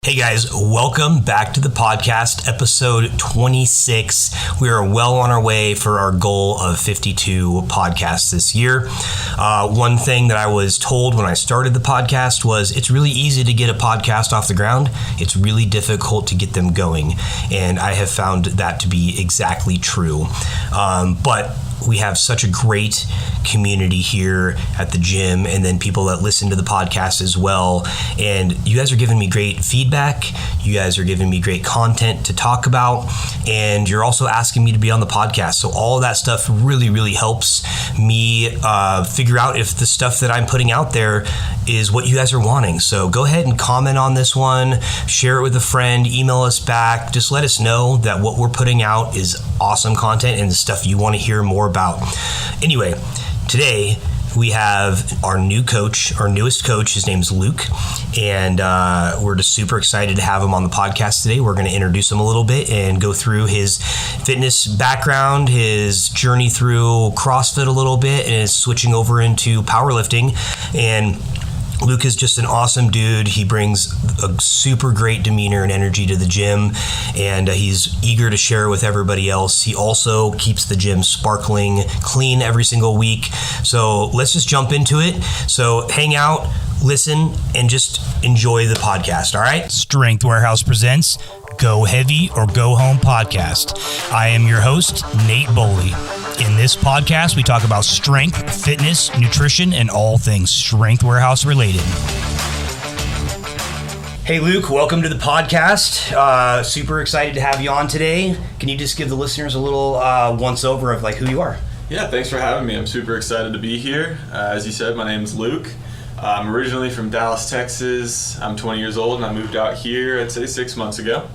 Hey guys, welcome back to the podcast, episode 26. We are well on our way for our goal of 52 podcasts this year. One thing that I was told when I started the podcast was it's really easy to get a podcast off the ground. It's really difficult to get them going. And I have found that to be exactly true. But we have such a great community here at the gym, and then people that listen to the podcast as well. And you guys are giving me great feedback. You guys are giving me great content to talk about, and you're also asking me to be on the podcast. So all of that stuff really, really helps me figure out if the stuff that I'm putting out there is what you guys are wanting. So go ahead and comment on this one, share it with a friend, email us back. Just let us know that what we're putting out is awesome content and the stuff you want to hear more about. Anyway, today we have our new coach, our newest coach. His name's Luke, and we're just super excited to have him on the podcast today. We're going to introduce him a little bit and go through his fitness background, his journey through CrossFit a little bit, and his switching over into powerlifting. And Luke is just an awesome dude. He brings a super great demeanor and energy to the gym, and he's eager to share with everybody else. He also keeps the gym sparkling clean every single week. So let's just jump into it. So hang out, listen, and just enjoy the podcast, all right? Strength Warehouse presents Go Heavy or Go Home podcast. I am your host, Nate Boley. In this podcast, we talk about strength, fitness, nutrition, and all things Strength Warehouse related. Hey, Luke, welcome to the podcast. Super excited to have you on today. Can you just give the listeners a little once-over of who you are? Yeah, thanks for having me. I'm super excited to be here. As you said, my name's Luke. I'm originally from Dallas, Texas. I'm 20 years old, and I moved out here, I'd say 6 months ago.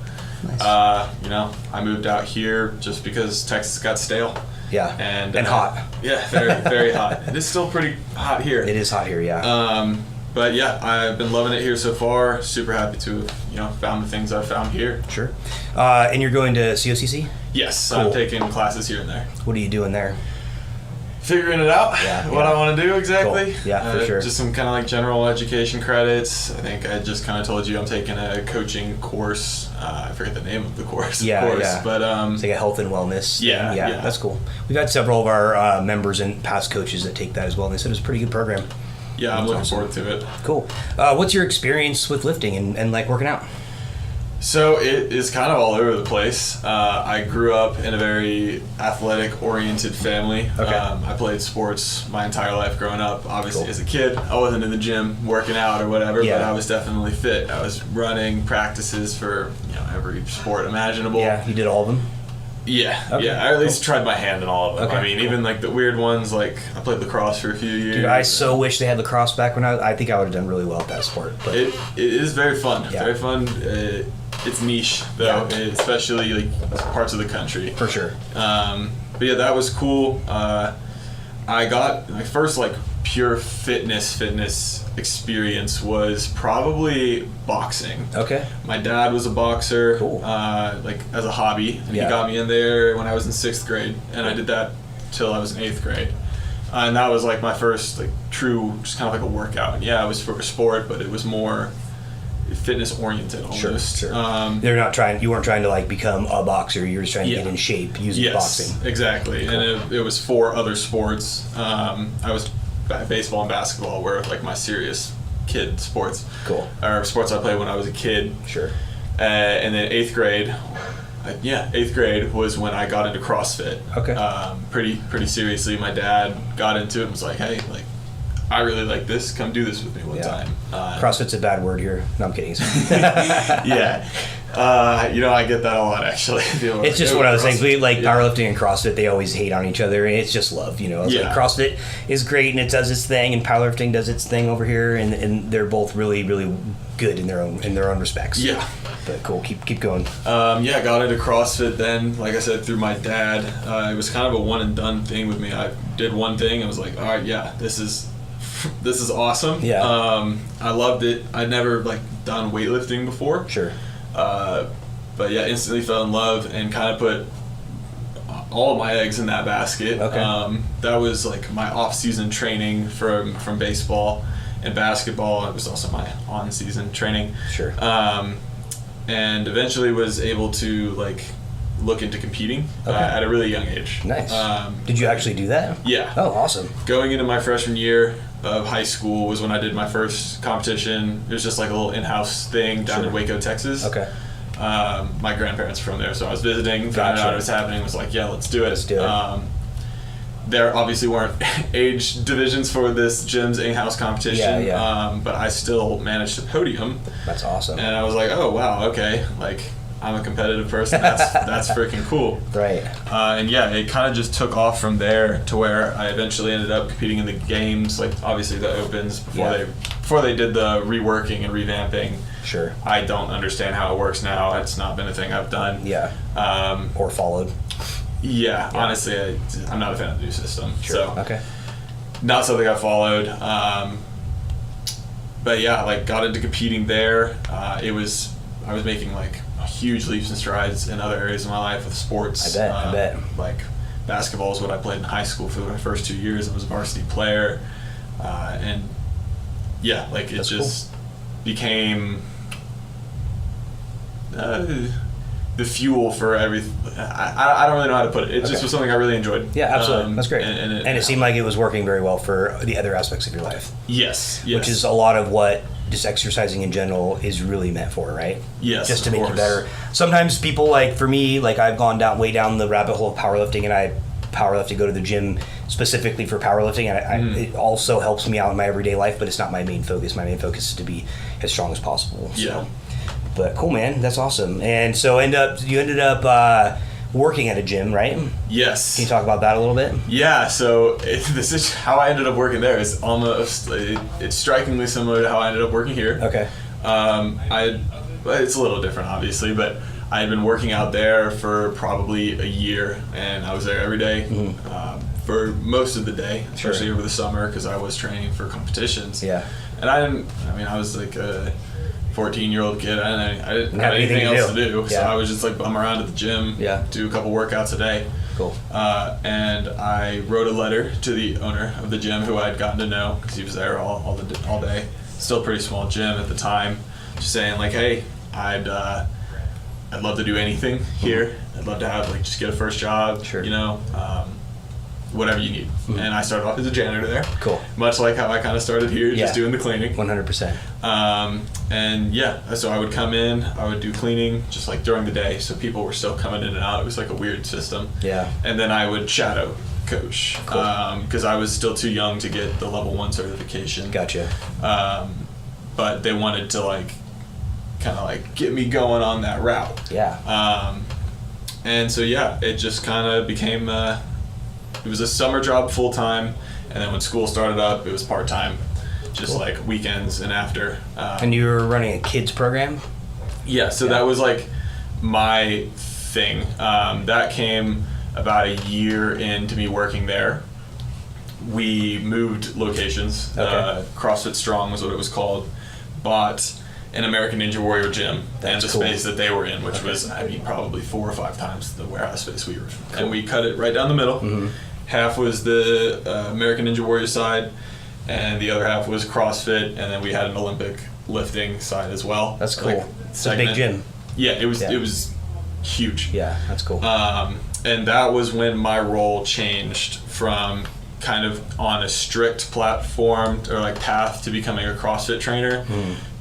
Nice. I moved out here just because Texas got stale. Yeah, and hot. Yeah, very, very hot. It is still pretty hot here. It is hot here, yeah. But yeah, I've been loving it here so far. Super happy to have, found the things I've found here. Sure. And you're going to COCC? Yes, cool. I'm taking classes here and there. What are you doing there? Figuring it out, what I want to do exactly. Cool. Yeah, for sure. Just some kind of general education credits. I think I just kind of told you I'm taking a coaching course. I forget the name of the course. Yeah. But it's like a health and wellness thing. Yeah. That's cool. We've had several of our members and past coaches that take that as well, and they said it's a pretty good program. Yeah, I'm looking forward to it. Cool. What's your experience with lifting and working out? So it is kind of all over the place. I grew up in a very athletic-oriented family. Okay. I played sports my entire life growing up. Obviously, Cool. As a kid, I wasn't in the gym working out or whatever, Yeah. but I was definitely fit. I was running practices for every sport imaginable. Yeah, you did all of them? Yeah, Okay. I at least tried my hand in all of them. Okay, I mean, cool. even the weird ones, I played lacrosse for a few years. Dude, I so wish they had lacrosse back when I think I would have done really well at that sport. But It is very fun. Yeah. Very fun. It's niche, though, especially parts of the country. For sure. But yeah, that was cool. I got my first pure fitness experience was probably boxing. Okay. My dad was a boxer, Cool. As a hobby, and Yeah. he got me in there when I was in 6th grade, and I did that till I was in 8th grade. And that was my first true, just kind of a workout. And yeah, it was for a sport, but it was more fitness oriented almost. Sure. You weren't trying to become a boxer. You were just trying to get in shape using boxing. Exactly. Cool. And it was for other sports. I was baseball and basketball were my serious kid sports. Cool. Or sports I played when I was a kid. Sure. And then 8th grade. 8th grade was when I got into CrossFit. Okay. Pretty seriously. My dad got into it and was like, hey, I really like this. Come do this with me one time. CrossFit's a bad word here. No, I'm kidding. Yeah. I get that a lot, actually. It's just one of those things. We powerlifting and CrossFit, they always hate on each other, and it's just love, It's CrossFit is great, and it does its thing, and powerlifting does its thing over here, and they're both really, really good in their own respects. Yeah. But cool. Keep going. I got into CrossFit then, like I said, through my dad. It was kind of a one and done thing with me. I did one thing and was like, all right, yeah, this is awesome. Yeah. I loved it. I'd never done weightlifting before. Sure. But yeah, instantly fell in love and kind of put all of my eggs in that basket. Okay. That was my off-season training from baseball and basketball. It was also my on-season training. Sure. and eventually was able to like look into competing at a really young age. Nice. Did you actually do that? Yeah. Oh, awesome. Going into my freshman year of high school was when I did my first competition. It was just like a little in-house thing down in Waco, Texas. Okay. My grandparents are from there, so I was visiting, found out what was happening, was like, yeah, let's do it. Let's do it. There obviously weren't age divisions for this gym's in-house competition, but I still managed to podium. That's awesome. And I was like, oh, wow, okay, like, I'm a competitive person. That's freaking cool. Right. And yeah, it kind of just took off from there to where I eventually ended up competing in the games, like obviously the opens before they did the reworking and revamping. Sure. I don't understand how it works now. It's not been a thing I've done. Yeah. Or followed. Yeah. Honestly, I'm not a fan of the new system. Sure. So okay. Not something I followed. But yeah, like got into competing there. I was making like huge leaps and strides in other areas of my life with sports. I bet. Like basketball is what I played in high school for my first 2 years. I was a varsity player, and yeah, like it just became the fuel for everything. I don't really know how to put it. It just was something I really enjoyed. Yeah, absolutely. That's great. And it seemed like it was working very well for the other aspects of your life. Yes. Which is a lot of what just exercising in general is really meant for, right? Yes, just to make you better. Sometimes people, like for me, like I've gone way down the rabbit hole of powerlifting, and I powerlift to go to the gym specifically for powerlifting, and it also helps me out in my everyday life, but it's not my main focus. My main focus is to be as strong as possible. So. Yeah. But cool, man. That's awesome. And so you ended up working at a gym, right? Yes. Can you talk about that a little bit? Yeah. So this is how I ended up working there. It's almost it's strikingly similar to how I ended up working here. Okay. It's a little different, obviously, but I had been working out there for probably a year, and I was there every day for most of the day, especially over the summer because I was training for competitions. Yeah. And I was like a 14-year-old kid. I didn't have anything else to do. So I was just like bum around at the gym, do a couple workouts a day. Cool. And I wrote a letter to the owner of the gym who I had gotten to know because he was there all day. Still a pretty small gym at the time. Just saying like, hey, I'd love to do anything here. I'd love to have just get a first job. Sure. Whatever you need. And I started off as a janitor there. Cool. Much like how I kind of started here, just doing the cleaning. 100%. And so I would come in, I would do cleaning just like during the day, so people were still coming in and out. It was like a weird system. Yeah. And then I would shadow coach because I was still too young to get the level 1 certification. Gotcha. But they wanted to kind of get me going on that route. Yeah. And so it just kind of became it was a summer job full time, and then when school started up, it was part time, just like weekends and after. And you were running a kids program? Yeah, so that was my thing. That came about a year into me working there. We moved locations. CrossFit Strong was what it was called. Bought an American Ninja Warrior gym and the space that they were in, which was, probably 4 or 5 times the warehouse space we were in. Cool. And we cut it right down the middle. Mm-hmm. Half was the American Ninja Warrior side, and the other half was CrossFit, and then we had an Olympic lifting side as well. That's cool. It's a big gym. Yeah, it was huge. Yeah, that's cool. And that was when my role changed from kind of on a strict platform or path to becoming a CrossFit trainer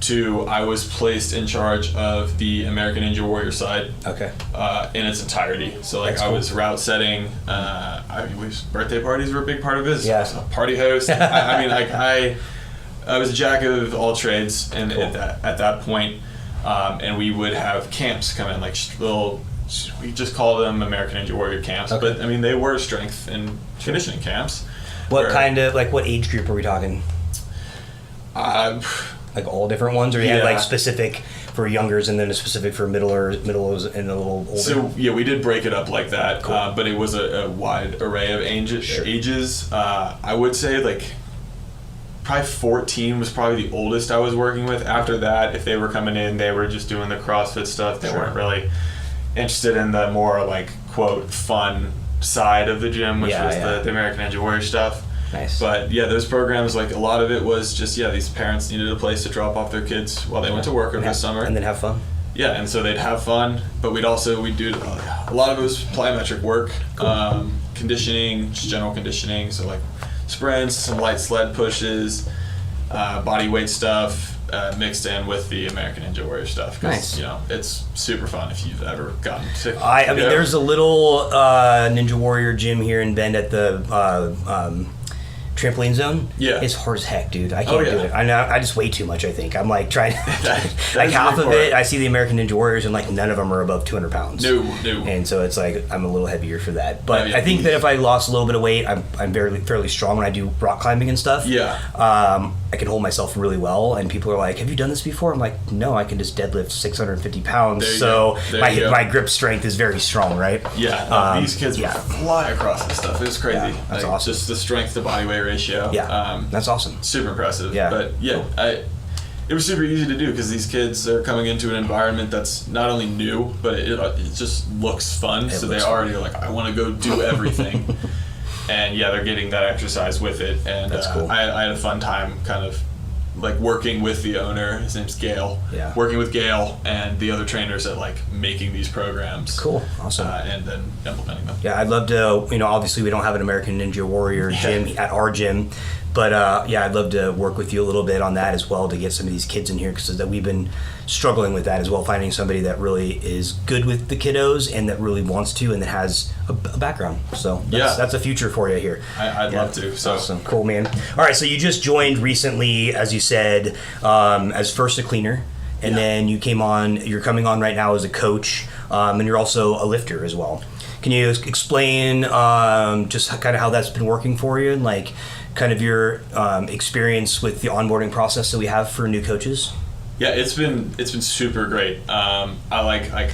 to I was placed in charge of the American Ninja Warrior side in its entirety. So I was route setting. Birthday parties were a big part of it. Yeah. I was a party host. I was a jack of all trades, and at that point, and we would have camps come in we just call them American Ninja Warrior camps, but they were strength and conditioning camps. What what age group are we talking? All different ones, or you had specific for youngers and then a specific for middlers and a little older? So we did break it up like that, cool. But it was a wide array of ages. I would say probably 14 was probably the oldest I was working with. After that, if they were coming in, they were just doing the CrossFit stuff. They weren't really interested in the more quote fun side of the gym, which was the American Ninja Warrior stuff. Nice. But those programs, a lot of it was just these parents needed a place to drop off their kids while they went to work over the summer and then have fun. Yeah, and so they'd have fun, but we'd do a lot of it was plyometric work, conditioning, just general conditioning, so like sprints, some light sled pushes, body weight stuff, mixed in with the American Ninja Warrior stuff. Nice. It's super fun if you've ever gotten to. I mean, there's a little Ninja Warrior gym here in Bend at the trampoline zone. Yeah. It's hard as heck, dude. I can't do it. I know. I just weigh too much, I think. I'm like trying like half of it. I see the American Ninja Warriors and like none of them are above 200 pounds. No. And so it's like I'm a little heavier for that. But I think that if I lost a little bit of weight, I'm fairly strong when I do rock climbing and stuff. Yeah. I can hold myself really well, and people are like, "Have you done this before?" I'm like, "No, I can just deadlift 650 pounds." So my grip strength is very strong, right? Yeah. These kids would fly across this stuff. It was crazy. Yeah, that's awesome. Just the strength to body weight ratio. Yeah. That's awesome. Super impressive. Yeah. But it was super easy to do because these kids are coming into an environment that's not only new, but it just looks fun. So they already are like, I want to go do everything. And they're getting that exercise with it. And that's cool. I had a fun time kind of like working with the owner. His name's Gail. Yeah. Working with Gail and the other trainers at like making these programs. Cool. Awesome. And then implementing them. Yeah, I'd love to, obviously we don't have an American Ninja Warrior gym at our gym, but I'd love to work with you a little bit on that as well to get some of these kids in here because we've been struggling with that as well, finding somebody that really is good with the kiddos and that really wants to and that has a background. So that's a future for you here. I'd love to. So. Awesome. Cool, man. All right, so you just joined recently, as you said, as first a cleaner. And then you're coming on right now as a coach, and you're also a lifter as well. Can you explain just kind of how that's been working for you and like kind of your experience with the onboarding process that we have for new coaches? Yeah, it's been super great. I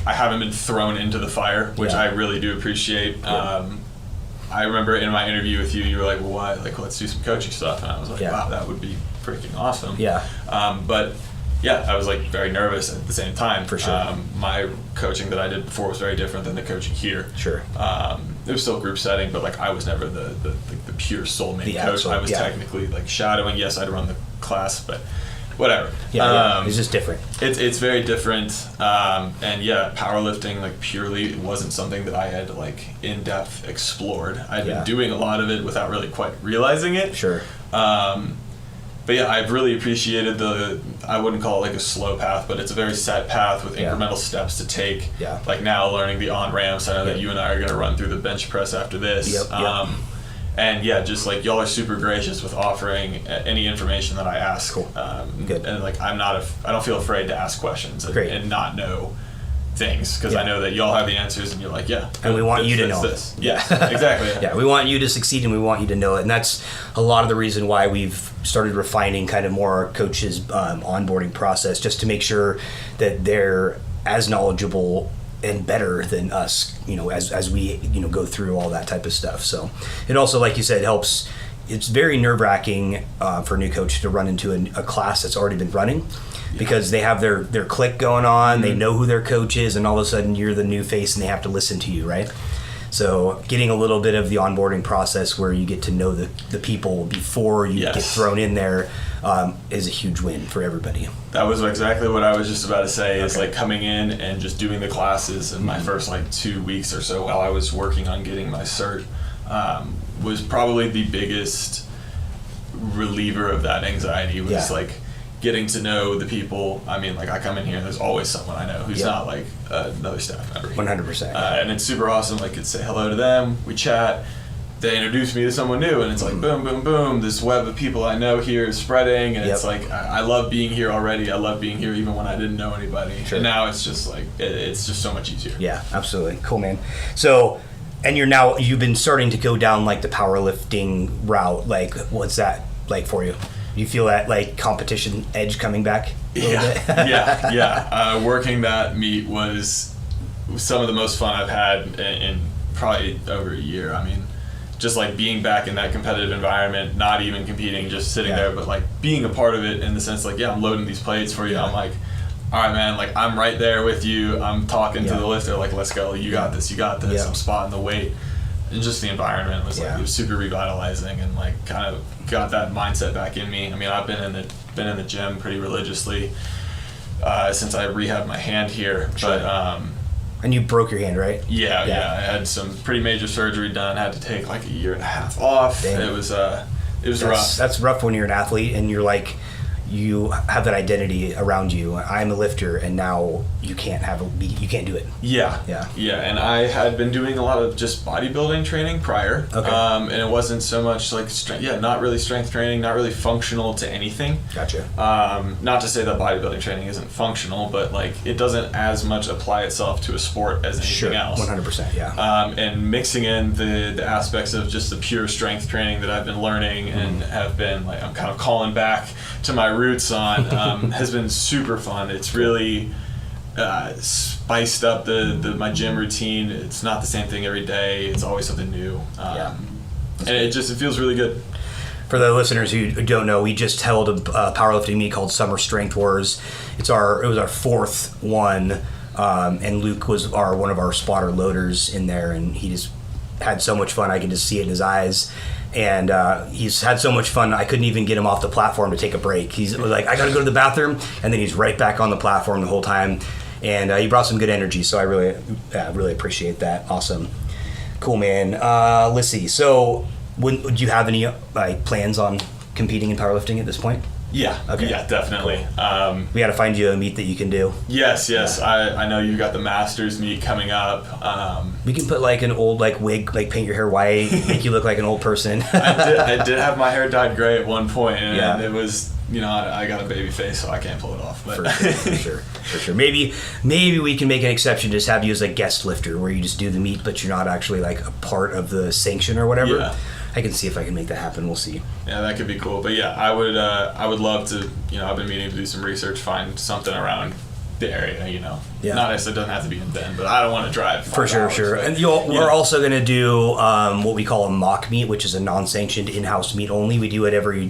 haven't been thrown into the fire, which I really do appreciate. Yeah. I remember in my interview with you, you were like, "Well, why? Like, let's do some coaching stuff," and I was like, "Wow, that would be freaking awesome." Yeah. But I was like very nervous at the same time. For sure. My coaching that I did before was very different than the coaching here. Sure. It was still group setting, but like I was never the pure sole main coach. I was technically like shadowing. Yes, I'd run the class, but whatever. It's just different. It's very different. And powerlifting like purely wasn't something that I had like in depth explored. I'd been doing a lot of it without really quite realizing it. Sure. But I've really appreciated I wouldn't call it like a slow path, but it's a very set path with incremental steps to take. Yeah. Like now learning the on-ramps. I know that you and I are going to run through the bench press after this. Yep. And just like y'all are super gracious with offering any information that I ask. Cool. Good. And like I don't feel afraid to ask questions and not know things because I know that y'all have the answers and you're like, and we want you to know this. Yes, exactly. We want you to succeed and we want you to know it, and that's a lot of the reason why we've started refining kind of more our coaches' onboarding process, just to make sure that they're as knowledgeable and better than us, as we go through all that type of stuff. So it also, like you said, helps. It's very nerve-wracking for a new coach to run into a class that's already been running. Because they have their clique going on, they know who their coach is, and all of a sudden you're the new face and they have to listen to you, right? So getting a little bit of the onboarding process where you get to know the people before you get thrown in there is a huge win for everybody. That was exactly what I was just about to say, is like coming in and just doing the classes in my first like 2 weeks or so while I was working on getting my cert was probably the biggest reliever of that anxiety was like getting to know the people. I mean, like I come in here and there's always someone I know who's not like another staff member. 100%. And it's super awesome. Like, I could say hello to them. We chat. They introduce me to someone new, and it's like boom, boom, boom. This web of people I know here is spreading, and it's like I love being here already. I love being here even when I didn't know anybody. Sure. And now it's just like it's just so much easier. Yeah, absolutely. Cool, man. So, and you've been starting to go down like the powerlifting route. Like, what's that like for you? You feel that like competition edge coming back a little bit? Working that meet was some of the most fun I've had in probably over a year. I mean, just like being back in that competitive environment, not even competing, just sitting there, but like being a part of it in the sense like, I'm loading these plates for you. I'm like, all right, man, like I'm right there with you. I'm talking to the lifter, like, let's go. You got this. I'm spotting the weight. And just the environment was like, it was super revitalizing and like kind of got that mindset back in me. I mean, I've been in the gym pretty religiously since I rehabbed my hand here. Sure. But and you broke your hand, right? Yeah. I had some pretty major surgery done. Had to take like a year and a half off. Damn. It was rough. That's rough when you're an athlete and you're like, you have that identity around you. I'm a lifter, and now you can't do it. Yeah. And I had been doing a lot of just bodybuilding training prior. Okay. And it wasn't so much like not really strength training, not really functional to anything. Gotcha. Not to say that bodybuilding training isn't functional, but like it doesn't as much apply itself to a sport as anything else. 100%. Yeah. And mixing in the aspects of just the pure strength training that I've been learning and have been like, I'm kind of calling back to my roots on, has been super fun. It's really spiced up my gym routine. It's not the same thing every day. It's always something new. And it feels really good. For the listeners who don't know, we just held a powerlifting meet called Summer Strength Wars. It was our fourth one, and Luke was one of our spotter loaders in there, and he just had so much fun. I could just see it in his eyes. And he's had so much fun, I couldn't even get him off the platform to take a break. He's like, I gotta go to the bathroom, and then he's right back on the platform the whole time. And he brought some good energy, so I really appreciate that. Awesome. Cool, man. Let's see. So, do you have any plans on competing in powerlifting at this point? Yeah. Okay. Yeah, definitely. Cool. We got to find you a meet that you can do. Yes. Yeah. I know you've got the Masters meet coming up. We can put like an old wig, paint your hair white, make you look like an old person. I did have my hair dyed gray at one point, and it was, I got a baby face, so I can't pull it off. But For sure. Maybe we can make an exception, just have you as a guest lifter, where you just do the meet, but you're not actually like a part of the sanction or whatever. Yeah. I can see if I can make that happen. We'll see. Yeah, that could be cool. But yeah, I would love to. I've been meaning to do some research, find something around the area. Yeah. Not necessarily, it doesn't have to be in Bend, but I don't want to drive. For sure. And we're also going to do what we call a mock meet, which is a non-sanctioned in-house meet only. We do it every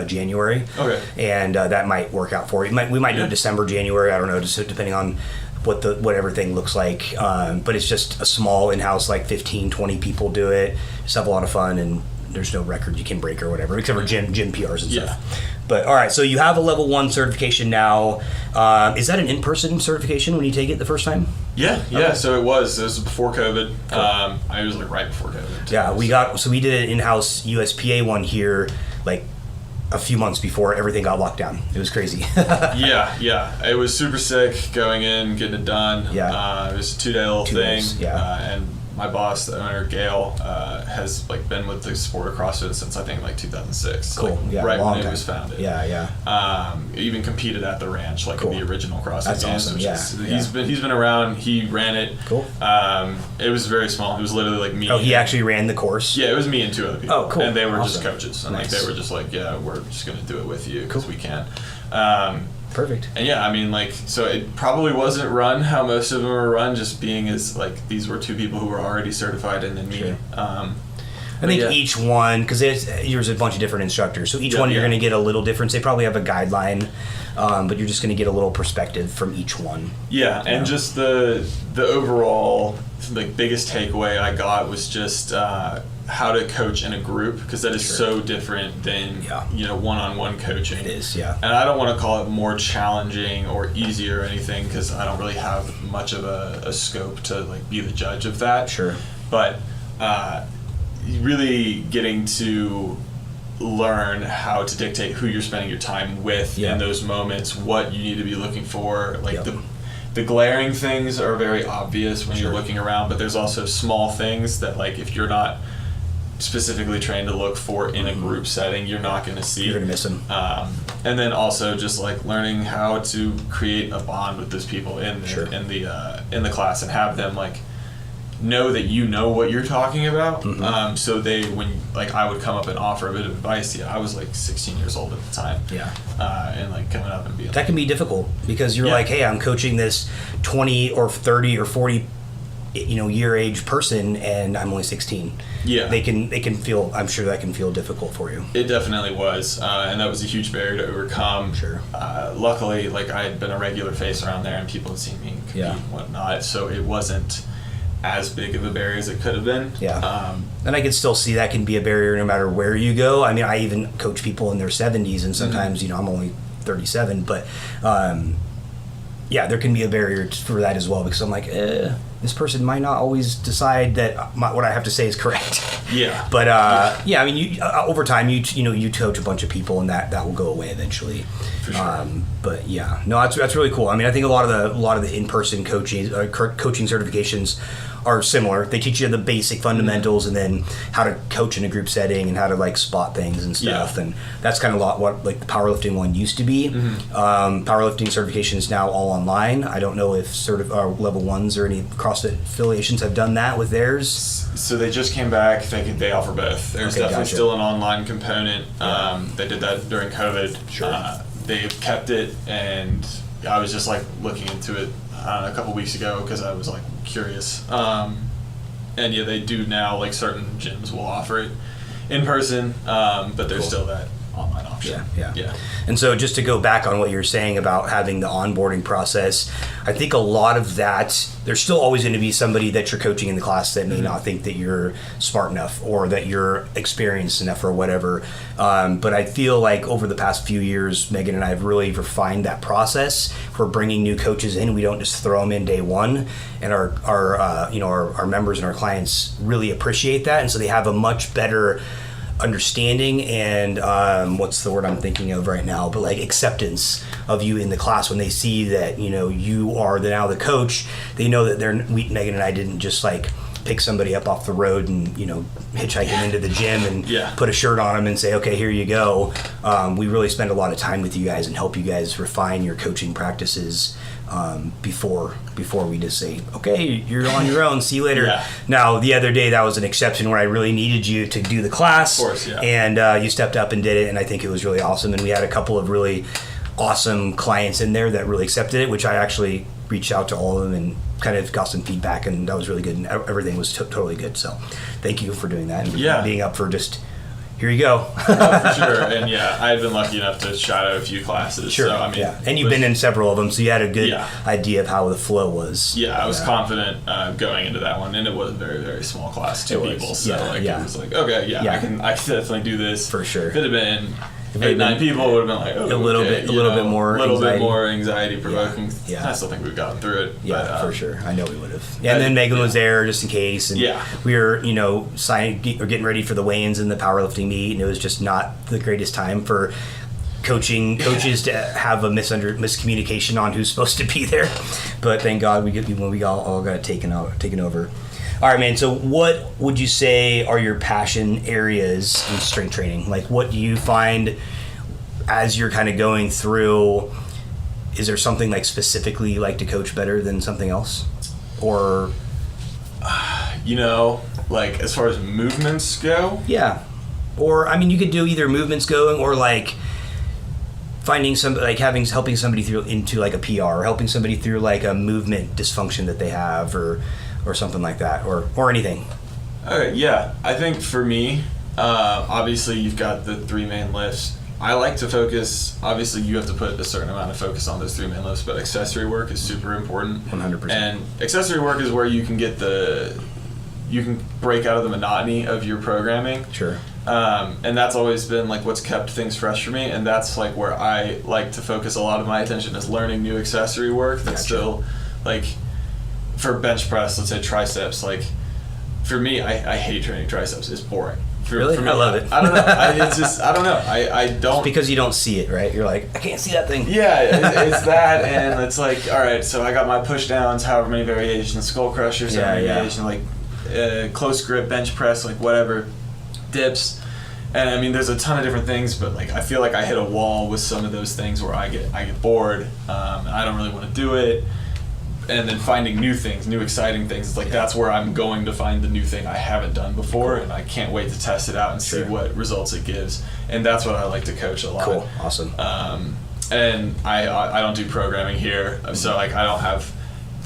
January. Okay. And that might work out for you. We might do it December, January. I don't know, just depending on what everything looks like. But it's just a small in-house, like 15, 20 people do it. Just have a lot of fun, and there's no record you can break or whatever, except for gym PRs and stuff. But all right, so you have a level 1 certification now. Is that an in-person certification when you take it the first time? Yeah. Okay. So it was before COVID. Cool. I was like right before COVID. Yeah, we did an in-house USPA one here, like a few months before everything got locked down. It was crazy. Yeah. It was super sick going in, getting it done. Yeah. It was a 2-day little 2 thing. days, yeah. And my boss, the owner, Gail, has been with the sport of CrossFit since I think 2006. Cool. Right long when time. It was founded. Yeah. Even competed at the ranch, in the original CrossFit That's games. awesome. He's been around. He ran it. Cool. It was very small. It was literally me. Oh, he actually ran the course? Yeah, it was me and 2 other people. Oh, cool. And they were Awesome. just coaches. And Nice. they were just we're just going to do it with you because we can. Perfect. And yeah, so it probably wasn't run how most of them were run, just being as these were 2 people who were already certified and then me. Sure. I think each one, because there's a bunch of different instructors, so each one you're going to get a little difference. They probably have a guideline, but you're just going to get a little perspective from each one. Yeah, and just the overall biggest takeaway I got was just how to coach in a group, because that is so different than one-on-one coaching. It is, yeah. And I don't want to call it more challenging or easier or anything, because I don't really have much of a scope to be the judge of that. Sure. But really getting to learn how to dictate who you're spending your time with in those moments, what you need to be looking for, the glaring things are very obvious when you're looking around, but there's also small things that if you're not specifically trained to look for in a group setting, you're not going to see. You're going to miss them. And then also just like learning how to create a bond with those people in the class and have them know that you know what you're talking about. Mm-hmm. So they, when I would come up and offer a bit of advice, I was 16 years old at the time. Yeah. And coming up and being that can be difficult because you're hey, I'm coaching this 20 or 30 or 40 year age person and I'm only 16. Yeah. They can feel, I'm sure that can feel difficult for you. It definitely was. And that was a huge barrier to overcome. Sure. Luckily, I had been a regular face around there and people had seen me compete and whatnot. So it wasn't as big of a barrier as it could have been. Yeah. And I can still see that can be a barrier no matter where you go. I mean, I even coach people in their 70s and sometimes, I'm only 37, but yeah, there can be a barrier for that as well, because I'm like, this person might not always decide that what I have to say is correct. Yeah. But yeah, I mean, you over time, you coach a bunch of people, and that will go away eventually. For sure. But yeah, no, that's really cool. I mean, I think a lot of the in-person coaching certifications are similar. They teach you the basic fundamentals, and then how to coach in a group setting, and how to like spot things and stuff. And that's kind of what like the powerlifting one used to be. Powerlifting certification is now all online. I don't know if level ones or any CrossFit affiliations have done that with theirs. So they just came back. They offer both. There's definitely still an online component. They did that during COVID. Sure. They've kept it, and I was just like looking into it a couple weeks ago because I was like curious. And yeah, they do now, like certain gyms will offer it in person, but there's still that online option. Yeah. And so just to go back on what you're saying about having the onboarding process, I think a lot of that, there's still always going to be somebody that you're coaching in the class that may not think that you're smart enough or that you're experienced enough or whatever. But I feel like over the past few years, Megan and I have really refined that process for bringing new coaches in. We don't just throw them in day one, and our members and our clients really appreciate that, and so they have a much better understanding and what's the word I'm thinking of right now, but like acceptance of you in the class. When they see that you are now the coach, they know that Megan and I didn't just like pick somebody up off the road and hitchhike them into the gym and put a shirt on them and say, okay, here you go. We really spend a lot of time with you guys and help you guys refine your coaching practices before we just say, okay, you're on your own, see you later. Now, the other day, that was an exception where I really needed you to do the class. Of course, and you stepped up and did it, and I think it was really awesome. And we had a couple of really awesome clients in there that really accepted it, which I actually reached out to all of them and kind of got some feedback, and that was really good, and everything was totally good. So thank you for doing that and being up for just, here you go. No, for sure. And I've been lucky enough to shadow a few classes. Sure. So, I mean, and you've been in several of them, so you had a good idea of how the flow was. Yeah, I was confident going into that one, and it was a very, very small class, two people. So it was like, okay, I can definitely do this. For sure. If it had been 8-9 people, it would have been like, a little bit more anxiety provoking. I still think we've gotten through it. Yeah, but, for sure. I know we would have. And then Megan was there just in case. And we were, getting ready for the weigh-ins in the powerlifting meet, and it was just not the greatest time for coaches to have a miscommunication on who's supposed to be there. But thank God we all got it taken over. All right, man. So what would you say are your passion areas in strength training? Like, what do you find as you're kind of going through? Is there something like specifically you like to coach better than something else? Or, like as far as movements go? Yeah. Or, I mean, you could do either movements going or like finding helping somebody through into like a PR, or helping somebody through like a movement dysfunction that they have, or something like that, or anything. Okay, yeah. I think for me, obviously you've got the 3 main lifts. I like to focus, obviously you have to put a certain amount of focus on those 3 main lifts, but accessory work is super important. 100%. And accessory work is where you can you can break out of the monotony of your programming. Sure. And that's always been like what's kept things fresh for me, and that's like where I like to focus a lot of my attention, is learning new accessory work that's still like, for bench press, let's say triceps, like for me, I hate training triceps. It's boring. Really? For me, I love it. I don't know. I don't know. I don't. It's because you don't see it, right? You're like, I can't see that thing. Yeah, it's that, and it's like, all right, so I got my push downs, however many variations, skull crushers, variation, like close grip, bench press, like whatever, dips. And I mean, there's a ton of different things, but like I feel like I hit a wall with some of those things where I get bored, and I don't really want to do it. And then finding new things, new exciting things, it's like that's where I'm going to find the new thing I haven't done before, and I can't wait to test it out and see what results it gives. And that's what I like to coach a lot. Cool, awesome. And I don't do programming here, so like I don't have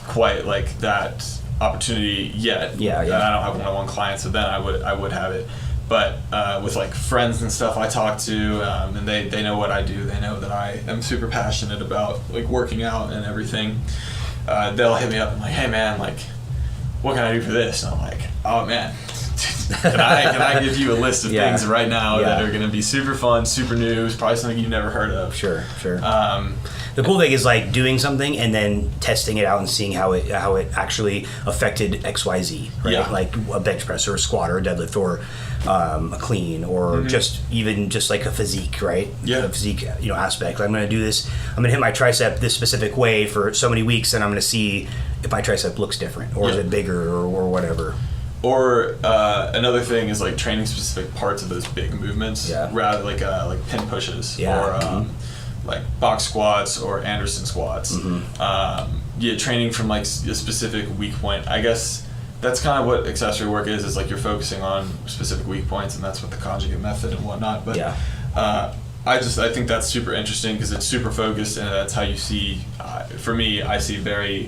quite like that opportunity yet. And I don't have one-on-one clients, so then I would have it. But with like friends and stuff I talk to, and they know what I do. They know that I am super passionate about like working out and everything. They'll hit me up and like, hey man, like, what can I do for this? And I'm like, oh man, can I give you a list of things right now that are going to be super fun, super new, probably something you've never heard of. Sure. The cool thing is like doing something and then testing it out and seeing how it actually affected XYZ, right? Yeah. Like a bench press or a squat or a deadlift or a clean or just like a physique, right? Yeah. A physique, aspect. I'm going to do this. I'm going to hit my tricep this specific way for so many weeks, and I'm going to see if my tricep looks different or is it bigger or whatever. Or another thing is like training specific parts of those big movements, rather like pin pushes or like box squats or Anderson squats. Training from like a specific weak point. I guess that's kind of what accessory work is like you're focusing on specific weak points, and that's what the conjugate method and whatnot. But I think that's super interesting because it's super focused, and that's how you see. For me, I see very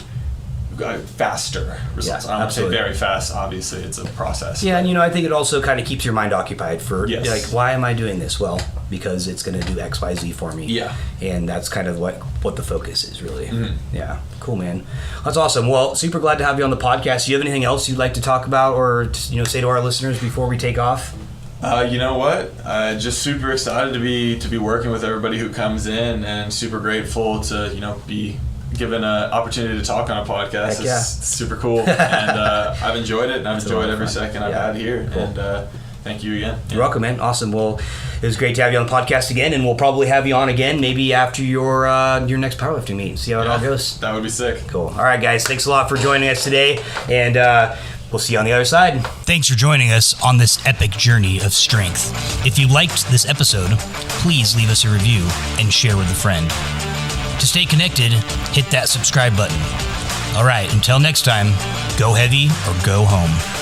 faster results. I don't want to say very fast, obviously it's a process. Yeah, and I think it also kind of keeps your mind occupied for like, why am I doing this? Well, because it's going to do X, Y, Z for me. Yeah. And that's kind of what the focus is really. Yeah. Cool, man. That's awesome. Well, super glad to have you on the podcast. Do you have anything else you'd like to talk about or say to our listeners before we take off? You know what? Just super excited to be working with everybody who comes in, and super grateful to be given an opportunity to talk on a podcast. It's super cool, and I've enjoyed it, and I've enjoyed every second I've had here. Cool. And thank you again. You're welcome, man. Awesome. Well, it was great to have you on the podcast again, and we'll probably have you on again maybe after your next powerlifting meet and see how it all goes. That would be sick. Cool. All right, guys. Thanks a lot for joining us today, and we'll see you on the other side. Thanks for joining us on this epic journey of strength. If you liked this episode, please leave us a review and share with a friend. To stay connected, hit that subscribe button. All right, until next time, go heavy or go home.